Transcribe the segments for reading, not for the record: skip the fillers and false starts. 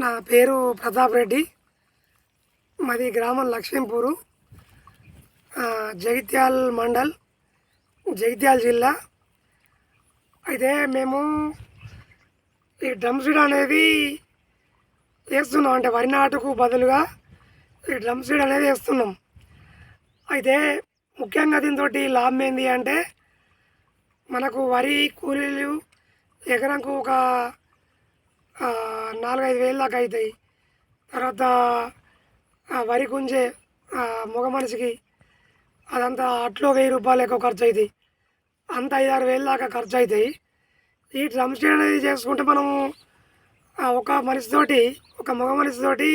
నా పేరు ప్రతాప్ రెడ్డి. మాది గ్రామం లక్ష్మీపూరు, జగిత్యాల మండల్, జగిత్యాల జిల్లా. అయితే మేము ఈ డ్రమ్ సీడ్ అనేది వేస్తున్నాం. అంటే వరి నాటుకు బదులుగా ఈ డ్రమ్ సీడ్ అనేది వేస్తున్నాం. అయితే ముఖ్యంగా దీంతో లాభం ఏంటి అంటే, మనకు వరి కూలీలు ఎకరాకు ఒక 4-5 వేలు దాకా అవుతాయి. తర్వాత వరి గుంజే మగ మనిషికి అదంతా అట్లో 1000 రూపాయలు ఎక్కువ ఖర్చు అవుతాయి. అంత 5-6 వేలు దాకా ఖర్చు అవుతాయి. ఈ డ్రమ్ స్టేడ్ అనేది చేసుకుంటే మనము ఒక మనిషితోటి, ఒక మగ మనిషితోటి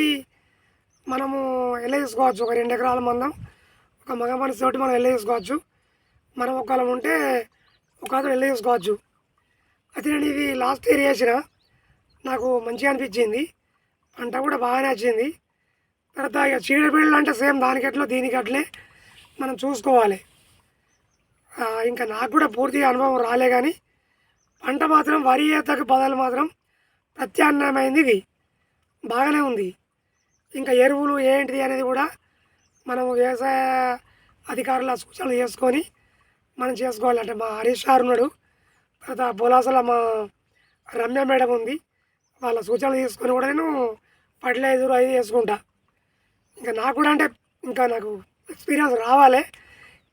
మనము వెళ్ళేసుకోవచ్చు. ఒక 2 ఎకరాల మందం ఒక మగ మనిషితోటి మనం వెళ్ళేసుకోవచ్చు. మనం ఒకవేళ ఉంటే ఒక అతను వెళ్ళేసుకోవచ్చు. అయితే నేను ఇది లాస్ట్ ఇయర్ చేసిన, నాకు మంచిగా అనిపించింది. పంట కూడా బాగానే వచ్చింది. తర్వాత ఇక చీడపీడలు అంటే సేమ్ దానికి ఎట్లో దీనికి అట్లే మనం చూసుకోవాలి. ఇంకా నాకు కూడా పూర్తిగా అనుభవం రాలే, కానీ పంట మాత్రం వరి ఈతకు బదులు మాత్రం ప్రత్యామ్నాయమైంది ఇది, బాగానే ఉంది. ఇంకా ఎరువులు ఏంటిది అనేది కూడా మనం వ్యవసాయ అధికారుల సూచనలు చేసుకొని మనం చేసుకోవాలి. అంటే మా హరీష్ సార్ ఉన్నాడు, తర్వాత బొలాసల మా రమ్య మేడం ఉంది, వాళ్ళ సూచనలు తీసుకొని కూడా నేను ఫర్టిలైజర్ అది వేసుకుంటా. ఇంకా నాకు కూడా అంటే ఇంకా నాకు ఎక్స్పీరియన్స్ రావాలి,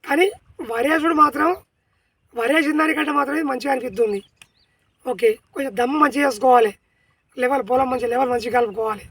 కానీ వరేసుడు మాత్రం వరేసిన దానికంటే మాత్రం ఇది మంచిగా అనిపిస్తుంది. ఓకే, కొంచెం దమ్ము మంచిగా చేసుకోవాలి, పొలం మంచిగా లెవెల్ మంచిగా కలుపుకోవాలి.